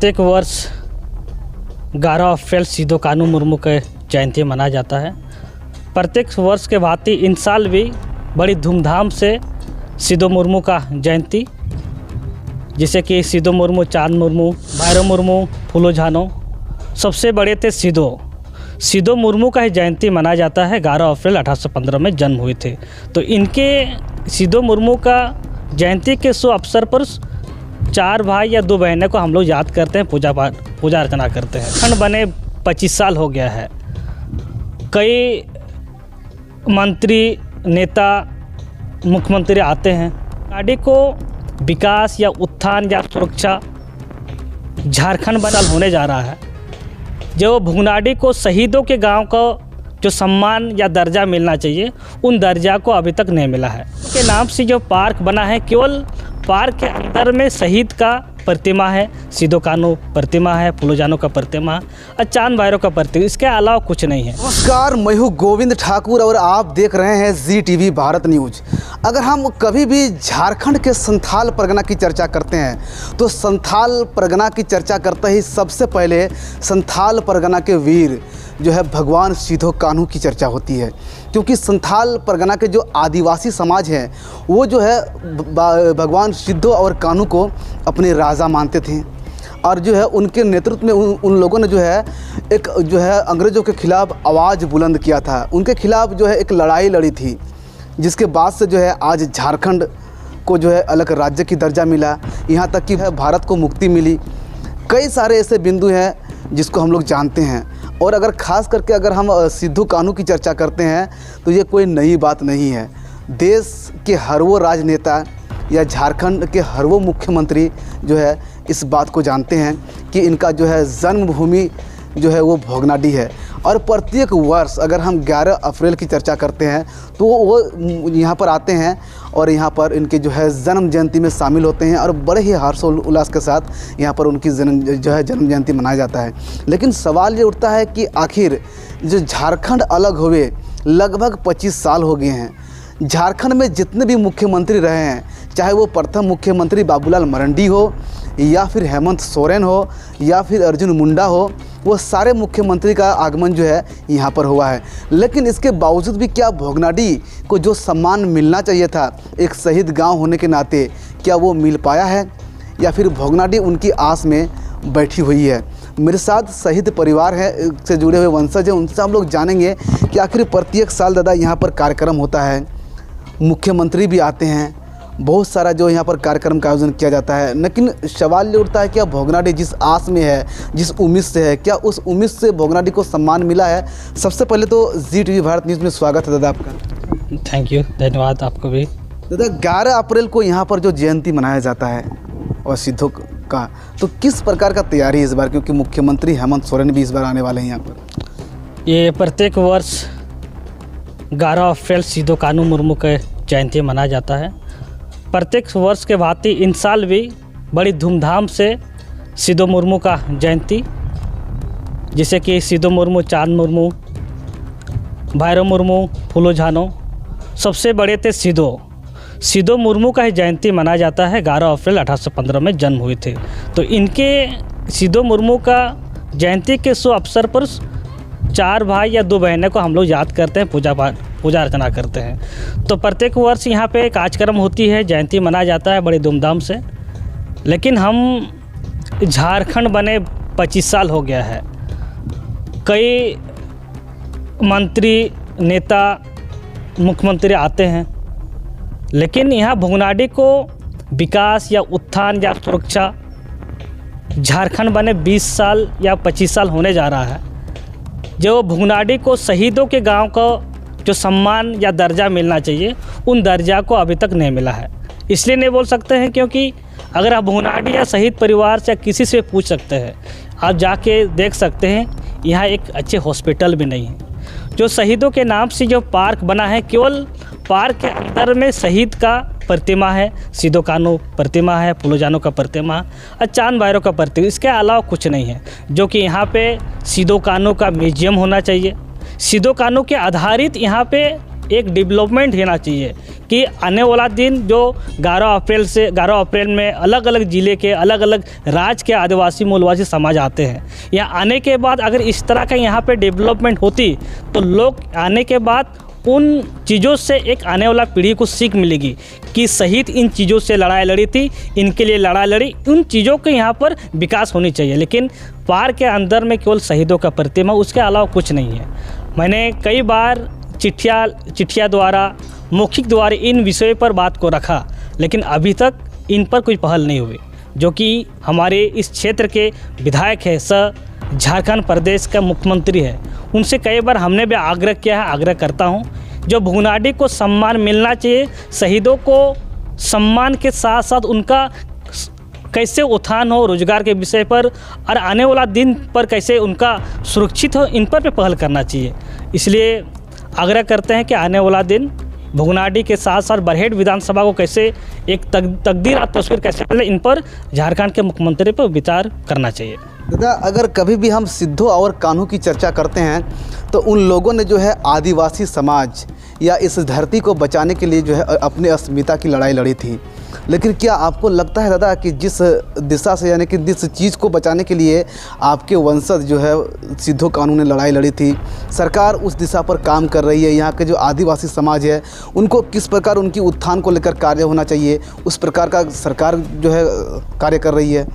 प्रत्येक वर्ष 11 अप्रैल सिदो कान्हू मुर्मू के जयंती मनाया जाता है। प्रत्येक वर्ष के भांति इन साल भी बड़ी धूमधाम से सिदो मुर्मू का जयंती, जैसे कि सिदो मुर्मू, चांद मुर्मू, भैरव मुर्मू, फूलो झानो, सबसे बड़े थे सिदो मुर्मू का ही जयंती मनाया जाता है। 11 अप्रैल 1815 में जन्म हुए थे। तो इनके सिदो मुर्मू का जयंती के शुभ अवसर पर 4 भाई या 2 बहनें को हम लोग याद करते हैं, पूजा अर्चना करते हैं। खंड बने 25 साल हो गया है। कई मंत्री, नेता, मुख्यमंत्री आते हैं। झारखंड को विकास या उत्थान या सुरक्षा झारखंड बदल होने जा रहा है। जो भुगनाडीह को शहीदों के गांव को जो सम्मान या दर्जा मिलना चाहिए, उन दर्जा को अभी तक नहीं मिला है। के नाम से जो पार्क बना है, केवल पार्क के अंदर में शहीद का प्रतिमा है, सिदो कान्हू प्रतिमा है, फूलो झानो का प्रतिमा और चांद भैरव का प्रतिमा, इसके अलावा कुछ नहीं है। नमस्कार, मैं हूँ गोविंद ठाकुर और आप देख रहे हैं ZTV भारत न्यूज। अगर हम कभी भी झारखंड के संथाल परगना की चर्चा करते हैं तो संथाल परगना की चर्चा करते ही सबसे पहले संथाल परगना के वीर जो है भगवान सिदो कान्हू की चर्चा होती है, क्योंकि संथाल परगना के जो आदिवासी समाज हैं वो जो है भगवान सिदो और कान्हू को अपने राजा मानते थे। और जो है उनके नेतृत्व में उन लोगों ने जो है अंग्रेज़ों के ख़िलाफ़ आवाज़ बुलंद किया था। उनके ख़िलाफ़ जो है एक लड़ाई लड़ी थी, जिसके बाद से जो है आज झारखंड को जो है अलग राज्य की दर्जा मिला, यहाँ तक कि भारत को मुक्ति मिली। कई सारे ऐसे बिंदु हैं जिसको हम लोग जानते हैं। और अगर ख़ास करके अगर हम सिदो कान्हू की चर्चा करते हैं तो ये कोई नई बात नहीं है। देश के हर वो राजनेता या झारखंड के हर वो मुख्यमंत्री जो है इस बात को जानते हैं कि इनका जो है जन्मभूमि जो है वो भोगनाडीह है। और प्रत्येक वर्ष अगर हम 11 अप्रैल की चर्चा करते हैं तो वो यहाँ पर आते हैं और यहाँ पर इनके जो है जन्म जयंती में शामिल होते हैं और बड़े ही हर्षोल्लास के साथ यहाँ पर उनकी जन्म जयंती मनाया जाता है। लेकिन सवाल ये उठता है कि आखिर जो झारखंड अलग हुए लगभग 25 साल हो गए हैं। झारखंड में जितने भी मुख्यमंत्री रहे हैं, चाहे वो प्रथम मुख्यमंत्री बाबूलाल मरंडी हो या फिर हेमंत सोरेन हो या फिर अर्जुन मुंडा हो, वो सारे मुख्यमंत्री का आगमन जो है यहाँ पर हुआ है। लेकिन इसके बावजूद भी क्या भोगनाडीह को जो सम्मान मिलना चाहिए था एक शहीद गांव होने के नाते, क्या वो मिल पाया है या फिर भोगनाडीह उनकी आस में बैठी हुई है? मेरे साथ शहीद परिवार है से जुड़े हुए वंशज हैं, उनसे हम लोग जानेंगे कि आखिर प्रत्येक साल दादा यहाँ पर कार्यक्रम होता है, मुख्यमंत्री भी आते हैं, बहुत सारा जो यहाँ पर कार्यक्रम का आयोजन किया जाता है। लेकिन सवाल ये उठता है क्या भोगनाडीह जिस आस में है, जिस उम्मीद से है, क्या उस उम्मीद से भोगनाडीह को सम्मान मिला है? सबसे पहले तो ZTV भारत न्यूज़ में स्वागत है दादा आपका। थैंक यू, धन्यवाद आपको भी। दादा 11 अप्रैल को यहाँ पर जो जयंती मनाया जाता है और सिदो का, तो किस प्रकार का तैयारी है इस बार, क्योंकि मुख्यमंत्री हेमंत सोरेन भी इस बार आने वाले हैं यहाँ पर? ये प्रत्येक वर्ष 11 अप्रैल सिदो कान्हू मुर्मू के जयंती मनाया जाता है। प्रत्येक वर्ष के भांति इन साल भी बड़ी धूमधाम से सिदो मुर्मू का जयंती, जैसे कि सिदो मुर्मू, चांद मुर्मू, भैरव मुर्मू, फूलो झानो, सबसे बड़े थे सिदो मुर्मू का ही जयंती मनाया जाता है। 11 अप्रैल 1815 में जन्म हुए थे। तो इनके सिदो मुर्मू का जयंती के शुभ अवसर पर 4 भाई या 2 बहनें को हम लोग याद करते हैं, पूजा अर्चना करते हैं। तो प्रत्येक वर्ष यहाँ पे एक कार्यक्रम होती है, जयंती मनाया जाता है बड़े धूमधाम से। लेकिन हम झारखंड बने 25 साल हो गया है। कई मंत्री, नेता, मुख्यमंत्री आते हैं। लेकिन यहाँ भुगनाडीह को विकास या उत्थान या सुरक्षा झारखंड बने 20 साल या 25 साल होने जा रहा है। जो भुगनाडीह को शहीदों के गांव को जो सम्मान या दर्जा मिलना चाहिए, उन दर्जा को अभी तक नहीं मिला है। इसलिए नहीं बोल सकते हैं क्योंकि अगर आप भुगनाडीह या शहीद परिवार से किसी से पूछ सकते हैं, आप जाके देख सकते हैं यहाँ एक अच्छे हॉस्पिटल भी नहीं है। जो शहीदों के नाम से जो पार्क बना है, केवल पार्क के अंदर में शहीद का प्रतिमा है, सिदो कान्हू प्रतिमा है, फूलो झानो का प्रतिमा और चांद भैरव का प्रतिमा, इसके अलावा कुछ नहीं है। जो कि यहाँ पे सिदो कान्हू का म्यूजियम होना चाहिए। सिदो कान्हू के आधारित यहाँ पे एक डेवलपमेंट होना चाहिए कि आने वाला दिन जो 11 अप्रैल में अलग अलग ज़िले के अलग अलग राज्य के आदिवासी मूलवासी समाज आते हैं। यहाँ आने के बाद अगर इस तरह का यहाँ पे डेवलपमेंट होती तो लोग आने के बाद उन चीज़ों से एक आने वाला पीढ़ी को सीख मिलेगी कि शहीद इन चीज़ों से लड़ाई लड़ी थी, इनके लिए लड़ाई लड़ी, उन चीज़ों के यहाँ पर विकास होनी चाहिए। लेकिन पार्क के अंदर में केवल शहीदों का प्रतिमा, उसके अलावा कुछ नहीं है। मैंने कई बार चिट्ठियाँ द्वारा मौखिक द्वारा इन विषय पर बात को रखा, लेकिन अभी तक इन पर कोई पहल नहीं हुई। जो कि हमारे इस क्षेत्र के विधायक है, झारखंड प्रदेश का मुख्यमंत्री है, उनसे कई बार हमने भी आग्रह किया है, आग्रह करता हूं, जो भुगनाडीह को सम्मान मिलना चाहिए, शहीदों को सम्मान के साथ साथ उनका कैसे उत्थान हो रोजगार के विषय पर और आने वाला दिन पर कैसे उनका सुरक्षित हो, इन पर भी पहल करना चाहिए। इसलिए आग्रह करते हैं कि आने वाला दिन भुगनाडीह के साथ साथ बरहेट विधानसभा को कैसे एक तकदीर और तस्वीर कैसे मिले, इन पर झारखंड के मुख्यमंत्री पर विचार करना चाहिए। दादा, अगर कभी भी हम सिद्धो और कान्हू की चर्चा करते हैं तो उन लोगों ने जो है आदिवासी समाज या इस धरती को बचाने के लिए जो है अपने अस्मिता की लड़ाई लड़ी थी। लेकिन क्या आपको लगता है दादा कि जिस दिशा से यानी कि जिस चीज़ को बचाने के लिए आपके वंशज जो है सिद्धो कान्हू ने लड़ाई लड़ी थी, सरकार उस दिशा पर काम कर रही है? यहाँ के जो आदिवासी समाज है उनको किस प्रकार उनकी उत्थान को लेकर कार्य होना चाहिए, उस प्रकार का सरकार जो है कार्य कर रही है?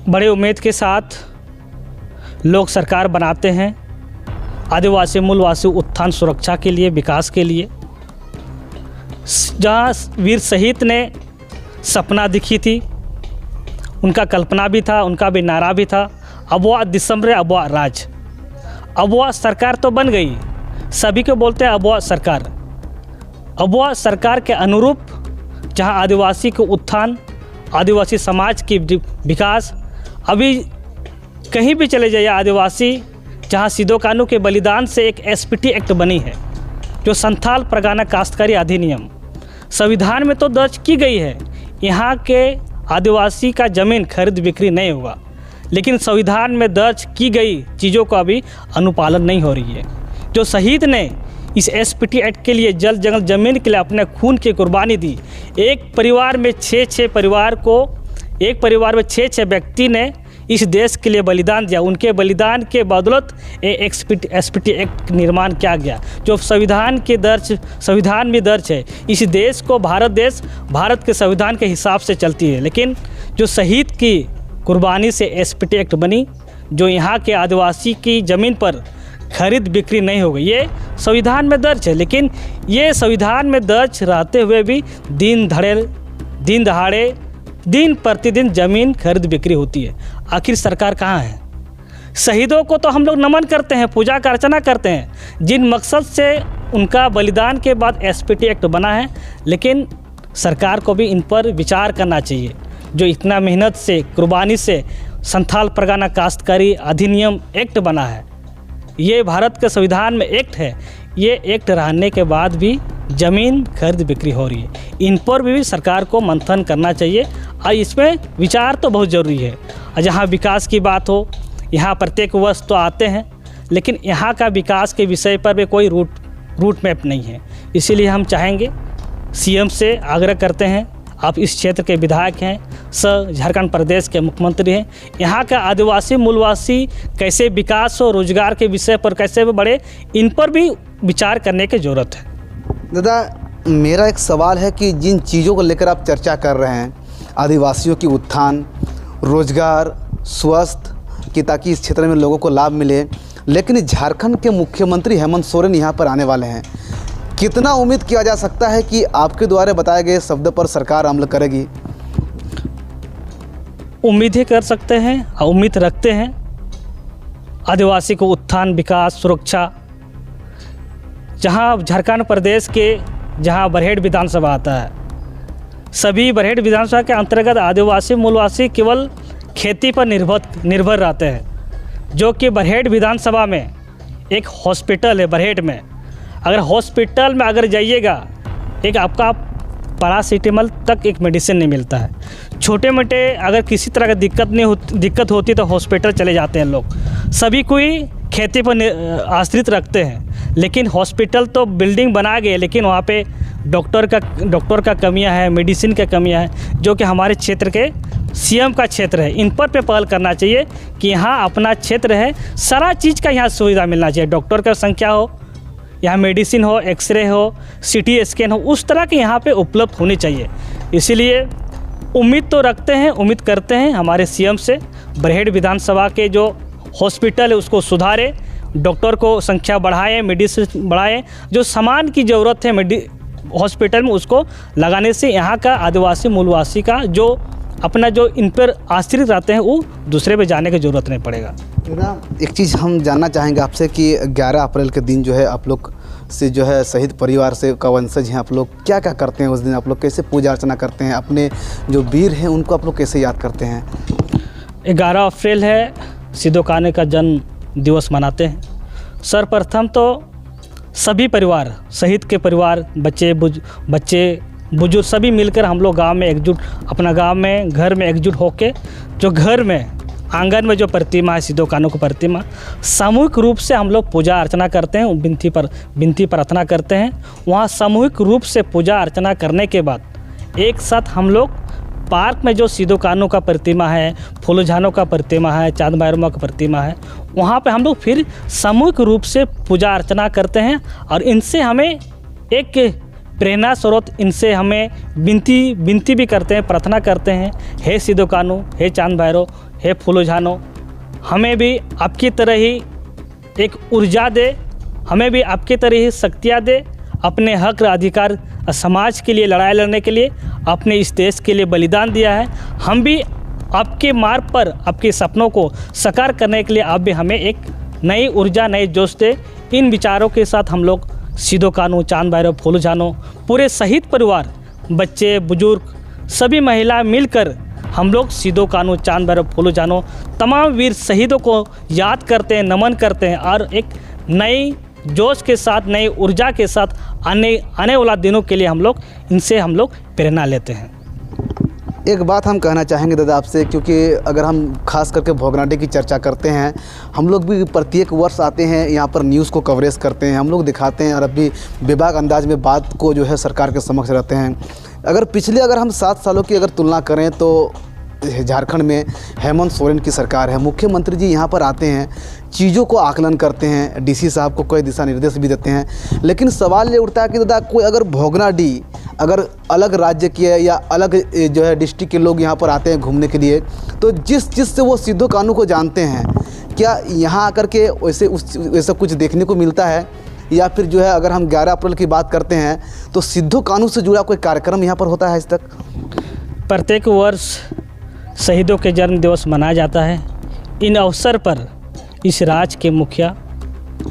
बड़े उम्मीद के साथ लोग सरकार बनाते हैं आदिवासी मूलवासी उत्थान सुरक्षा के लिए, विकास के लिए। जहाँ वीर शहीद ने सपना दिखी थी, उनका कल्पना भी था, उनका भी नारा भी था, अब वह दिसंबर, अब वह राज, अब वह सरकार तो बन गई। सभी को बोलते हैं अब वह सरकार, अब वह सरकार के अनुरूप जहाँ आदिवासी को उत्थान, आदिवासी समाज की विकास, अभी कहीं भी चले जाइए आदिवासी, जहाँ सिद्धो कान्हू के बलिदान से एक एसपीटी एक्ट बनी है, जो संथाल परगना काश्तकारी अधिनियम संविधान में तो दर्ज की गई है। यहाँ के आदिवासी का ज़मीन खरीद बिक्री नहीं होगा, लेकिन संविधान में दर्ज की गई चीज़ों का अभी अनुपालन नहीं हो रही है। जो शहीद ने इस एसपीटी एक्ट के लिए जल जंगल ज़मीन के लिए अपने खून की कुर्बानी दी, एक परिवार में 6 व्यक्ति ने इस देश के लिए बलिदान दिया, उनके बलिदान के बदौलत एसपीटी एक्ट निर्माण किया गया, जो संविधान में दर्ज है। इस देश को भारत के संविधान के हिसाब से चलती है। लेकिन जो शहीद की कुर्बानी से एसपीटी एक्ट बनी, जो यहाँ के आदिवासी की ज़मीन पर खरीद बिक्री नहीं हो गई, ये संविधान में दर्ज है। लेकिन ये संविधान में दर्ज रहते हुए भी दिन दहाड़े दिन प्रतिदिन ज़मीन खरीद बिक्री होती है। आखिर सरकार कहाँ है? शहीदों को तो हम लोग नमन करते हैं, पूजा का अर्चना करते हैं, जिन मकसद से उनका बलिदान के बाद एसपीटी एक्ट बना है। लेकिन सरकार को भी इन पर विचार करना चाहिए। जो इतना मेहनत से, कुर्बानी से संथाल परगना काश्तकारी अधिनियम एक्ट बना है, ये भारत के संविधान में एक्ट है, ये एक्ट रहने के बाद भी ज़मीन खरीद बिक्री हो रही है। इन पर भी सरकार को मंथन करना चाहिए और इसमें विचार तो बहुत ज़रूरी है। और जहाँ विकास की बात हो, यहाँ प्रत्येक वर्ष तो आते हैं, लेकिन यहाँ का विकास के विषय पर भी कोई रूट मैप नहीं है। इसीलिए हम चाहेंगे, सीएम से आग्रह करते हैं, आप इस क्षेत्र के विधायक हैं, झारखंड प्रदेश के मुख्यमंत्री हैं, यहाँ का आदिवासी मूलवासी कैसे विकास हो, रोजगार के विषय पर कैसे बढ़े, इन पर भी विचार करने की ज़रूरत है। दादा, मेरा एक सवाल है कि जिन चीज़ों को लेकर आप चर्चा कर रहे हैं, आदिवासियों की उत्थान, रोजगार, स्वास्थ्य की, ताकि इस क्षेत्र में लोगों को लाभ मिले, लेकिन झारखंड के मुख्यमंत्री हेमंत सोरेन यहाँ पर आने वाले हैं। कितना उम्मीद किया जा सकता है कि आपके द्वारा बताए गए शब्द पर सरकार अमल करेगी? उम्मीद ही कर सकते हैं और उम्मीद रखते हैं। आदिवासी को उत्थान, विकास, सुरक्षा, जहाँ झारखंड प्रदेश के जहाँ बरहेट विधानसभा आता है, सभी बरहेट विधानसभा के अंतर्गत आदिवासी मूलवासी केवल खेती पर निर्भर रहते हैं। जो कि बरहेट विधानसभा में एक हॉस्पिटल है, बरहेट में अगर हॉस्पिटल में अगर जाइएगा, एक आपका पैरासीटामोल तक एक मेडिसिन नहीं मिलता है। छोटे मोटे अगर किसी तरह का दिक्कत होती तो हॉस्पिटल चले जाते हैं लोग। सभी कोई खेती पर आश्रित रखते हैं। लेकिन हॉस्पिटल तो बिल्डिंग बना गए, लेकिन वहाँ पे डॉक्टर का कमियां है, मेडिसिन का कमियां है, जो कि हमारे क्षेत्र के सीएम का क्षेत्र है। इन पर पहल करना चाहिए कि यहाँ अपना क्षेत्र है, सारा चीज़ का यहाँ सुविधा मिलना चाहिए। डॉक्टर का संख्या हो, यहाँ मेडिसिन हो, एक्सरे हो, सिटी स्कैन हो, उस तरह के यहाँ पे उपलब्ध होने चाहिए। इसीलिए उम्मीद तो रखते हैं, उम्मीद करते हैं हमारे सीएम से बरहेट विधानसभा के जो हॉस्पिटल है उसको सुधारे, डॉक्टर को संख्या बढ़ाएं, मेडिसिन बढ़ाएं, जो सामान की ज़रूरत है हॉस्पिटल में उसको लगाने से यहाँ का आदिवासी मूलवासी का जो अपना जो इन पर आश्रित रहते हैं वो दूसरे पे जाने की ज़रूरत नहीं पड़ेगा। एक चीज़ हम जानना चाहेंगे आपसे कि 11 अप्रैल के दिन जो है आप लोग से जो है शहीद परिवार से का वंशज हैं, आप लोग क्या क्या करते हैं उस दिन? आप लोग कैसे पूजा अर्चना करते हैं? अपने जो वीर हैं उनको आप लोग कैसे याद करते हैं? 11 अप्रैल है, सिदो कान्हू का जन्म दिवस मनाते हैं। सर्वप्रथम तो सभी परिवार, शहीद के परिवार, बच्चे बुजुर्ग सभी मिलकर हम लोग गांव में एकजुट, अपना गांव में घर में एकजुट होकर जो घर में आंगन में जो प्रतिमा है सिदो कान्हू की प्रतिमा, सामूहिक रूप से हम लोग पूजा अर्चना करते हैं, विनती प्रार्थना करते हैं। वहाँ सामूहिक रूप से पूजा अर्चना करने के बाद एक साथ हम लोग पार्क में जो सिदो कान्हू का प्रतिमा है, फूलों का प्रतिमा है, चांद भैरवा का प्रतिमा है, वहाँ पे हम लोग फिर सामूहिक रूप से पूजा अर्चना करते हैं। और इनसे हमें एक प्रेरणा स्रोत, इनसे हमें विनती भी करते हैं, प्रार्थना करते हैं, हे सिदो कान्हू, हे चांद भैरव, हे फूलों, हमें भी आपकी तरह ही एक ऊर्जा दे, हमें भी आपकी तरह ही शक्तियाँ दे, अपने हक अधिकार समाज के लिए लड़ाई लड़ने के लिए अपने इस देश के लिए बलिदान दिया है। हम भी आपके मार्ग पर, आपके सपनों को साकार करने के लिए आप भी हमें एक नई ऊर्जा, नए जोश दे। इन विचारों के साथ हम लोग सिदो कान्हू, चांद भैरव, फूलों, पूरे शहीद परिवार, बच्चे बुजुर्ग, सभी महिला मिलकर हम लोग सिदो कान्हू, चांद भैरव, फूलों, तमाम वीर शहीदों को याद करते हैं, नमन करते हैं और एक नई जोश के साथ, नई ऊर्जा के साथ आने वाला दिनों के लिए हम लोग प्रेरणा लेते हैं। एक बात हम कहना चाहेंगे दादा आपसे, क्योंकि अगर हम खास करके भोगनाडे की चर्चा करते हैं, हम लोग भी प्रत्येक वर्ष आते हैं यहाँ पर, न्यूज़ को कवरेज करते हैं, हम लोग दिखाते हैं और अभी बेबाक अंदाज में बात को जो है सरकार के समक्ष रहते हैं। अगर हम 7 सालों की अगर तुलना करें तो झारखंड में हेमंत सोरेन की सरकार है, मुख्यमंत्री जी यहाँ पर आते हैं, चीज़ों को आकलन करते हैं, डीसी साहब को कोई दिशा निर्देश भी देते हैं। लेकिन सवाल ये उठता है कि दादा कोई अगर भोगनाडी अगर अलग राज्य के या अलग जो है डिस्ट्रिक्ट के लोग यहाँ पर आते हैं घूमने के लिए, तो जिस से वो सिदो कान्हू को जानते हैं, क्या यहाँ आकर के वैसा कुछ देखने को मिलता है? या फिर जो है अगर हम 11 अप्रैल की बात करते हैं तो सिदो कान्हू से जुड़ा कोई कार्यक्रम यहाँ पर होता है आज तक? प्रत्येक वर्ष शहीदों के जन्म दिवस मनाया जाता है। इन अवसर पर इस राज्य के मुखिया,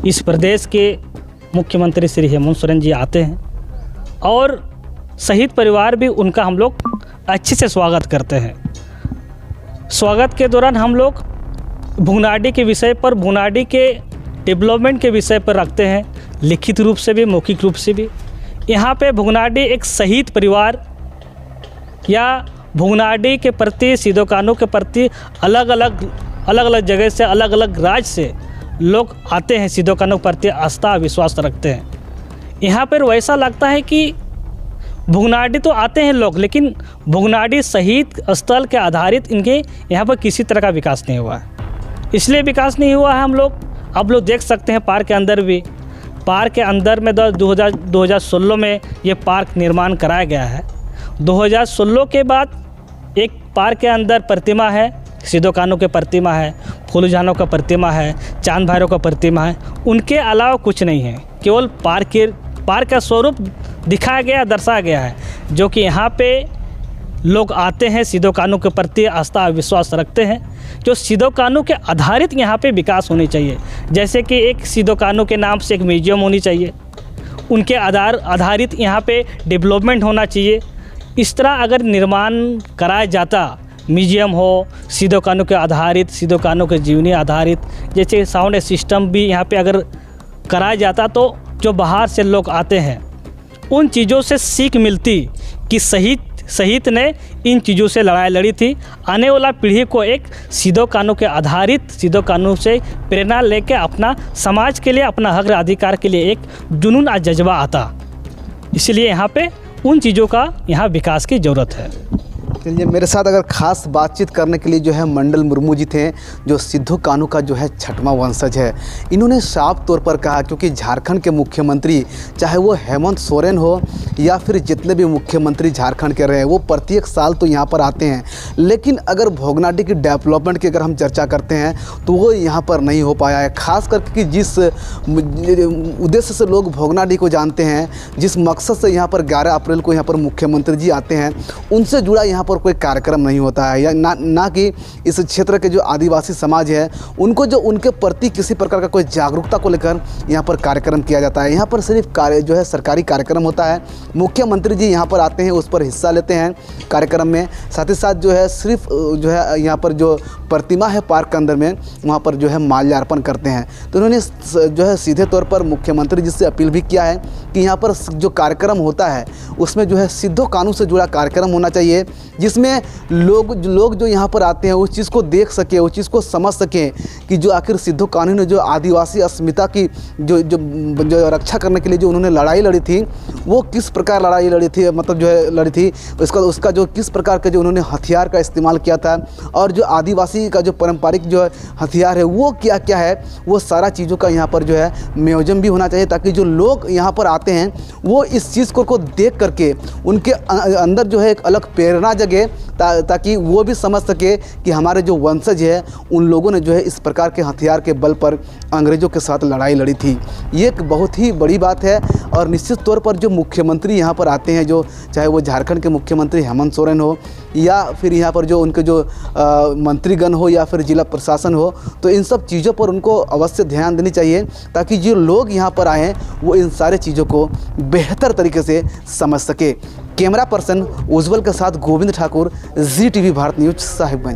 इस प्रदेश के मुख्यमंत्री श्री हेमंत सोरेन जी आते हैं और शहीद परिवार भी उनका हम लोग अच्छे से स्वागत करते हैं। स्वागत के दौरान हम लोग भुगनाडीह के विषय पर, भुगनाडीह के डेवलपमेंट के विषय पर रखते हैं, लिखित रूप से भी, मौखिक रूप से भी। यहाँ पे भुगनाडीह एक शहीद परिवार या भुगनाडीह के प्रति, सिदो कान्हू के प्रति अलग अलग जगह से, अलग अलग राज्य से लोग आते हैं, सिदो कान्हू के प्रति आस्था विश्वास रखते हैं। यहाँ पर वैसा लगता है कि भुगनाडीह तो आते हैं लोग, लेकिन भुगनाडीह शहीद स्थल के आधारित इनके यहाँ पर किसी तरह का विकास नहीं हुआ है। इसलिए विकास नहीं हुआ है, हम लोग आप लोग देख सकते हैं पार्क के अंदर भी, पार्क के अंदर में 2016 में ये पार्क निर्माण कराया गया है। 2016 के बाद एक पार्क के अंदर प्रतिमा है, सिदो कान्हू के प्रतिमा है, फूलों का प्रतिमा है, चांद भैरव का प्रतिमा है, उनके अलावा कुछ नहीं है। केवल पार्क का स्वरूप दिखाया गया, दर्शाया गया है, जो कि यहाँ पे लोग आते हैं, सिदो कान्हू के प्रति आस्था विश्वास रखते हैं। जो सिदो कान्हू के आधारित यहाँ पे विकास होनी चाहिए, जैसे कि एक सिदो कान्हू के नाम से एक म्यूजियम होनी चाहिए, उनके आधारित यहाँ पे डेवलपमेंट होना चाहिए। इस तरह अगर निर्माण कराया जाता, म्यूजियम हो सिदो कान्हू के आधारित, सिदो कान्हू के जीवनी आधारित, जैसे साउंड सिस्टम भी यहाँ पे अगर कराया जाता, तो जो बाहर से लोग आते हैं उन चीज़ों से सीख मिलती कि शहीद ने इन चीज़ों से लड़ाई लड़ी थी। आने वाला पीढ़ी को एक सिद्धो कानून के आधारित सिद्धो कानून से प्रेरणा लेकर अपना समाज के लिए, अपना हक अधिकार के लिए एक जुनून और जज्बा आता। इसलिए यहाँ पे उन चीज़ों का यहाँ विकास की ज़रूरत है। चलिए, मेरे साथ अगर खास बातचीत करने के लिए जो है मंडल मुर्मू जी थे, जो सिद्धो कानू का जो है 6वां वंशज है। इन्होंने साफ तौर पर कहा, क्योंकि झारखंड के मुख्यमंत्री चाहे वो हेमंत सोरेन हो या फिर जितने भी मुख्यमंत्री झारखंड के रहे, वो प्रत्येक साल तो यहाँ पर आते हैं, लेकिन अगर भोगनाडीह की डेवलपमेंट की अगर हम चर्चा करते हैं तो वो यहाँ पर नहीं हो पाया है। खास करके कि जिस उद्देश्य से लोग भोगनाडीह को जानते हैं, जिस मकसद से यहाँ पर 11 अप्रैल को यहाँ पर मुख्यमंत्री जी आते हैं, उनसे जुड़ा यहाँ पर कोई कार्यक्रम नहीं होता है, या ना कि इस क्षेत्र के जो आदिवासी समाज है उनको जो उनके प्रति किसी प्रकार का कोई जागरूकता को लेकर यहाँ पर कार्यक्रम किया जाता है। यहाँ पर सिर्फ जो है सरकारी कार्यक्रम होता है, मुख्यमंत्री जी यहाँ पर आते हैं, उस पर हिस्सा लेते हैं कार्यक्रम में, साथ ही साथ जो है सिर्फ जो है यहाँ पर जो प्रतिमा है पार्क के अंदर में, वहाँ पर जो है माल्यार्पण करते हैं। तो उन्होंने जो है सीधे तौर पर मुख्यमंत्री जी से अपील भी किया है कि यहाँ पर जो कार्यक्रम होता है उसमें जो है सिद्धो कानून से जुड़ा कार्यक्रम होना चाहिए, जिसमें लोग जो यहाँ पर आते हैं उस चीज़ को देख सके, उस चीज़ को समझ सकें कि जो आखिर सिद्धो कानू ने जो आदिवासी अस्मिता की जो रक्षा करने के लिए जो उन्होंने लड़ाई लड़ी थी, वो किस प्रकार लड़ाई लड़ी थी, मतलब जो है लड़ी थी, उसका जो किस प्रकार के जो उन्होंने हथियार का इस्तेमाल किया था, और जो आदिवासी का जो पारंपरिक जो हथियार है वो क्या क्या है, वो सारा चीज़ों का यहाँ पर जो है म्यूजियम भी होना चाहिए, ताकि जो लोग यहाँ पर आते हैं वो इस चीज़ को देख करके उनके अंदर जो है एक अलग प्रेरणा जगे, ताकि वो भी समझ सके कि हमारे जो वंशज है उन लोगों ने जो है इस प्रकार के हथियार के बल पर अंग्रेज़ों के साथ लड़ाई लड़ी थी। ये एक बहुत ही बड़ी बात है। और निश्चित तौर पर जो मुख्यमंत्री यहाँ पर आते हैं, जो चाहे वो झारखंड के मुख्यमंत्री हेमंत सोरेन हो या फिर यहाँ पर जो उनके जो मंत्रीगण हो या फिर जिला प्रशासन हो, तो इन सब चीज़ों पर उनको अवश्य ध्यान देनी चाहिए, ताकि जो लोग यहाँ पर आएँ वो इन सारे चीज़ों को बेहतर तरीके से समझ सके। कैमरा पर्सन उज्जवल के साथ गोविंद ठाकुर, ZTV भारत न्यूज़, साहिबगंज।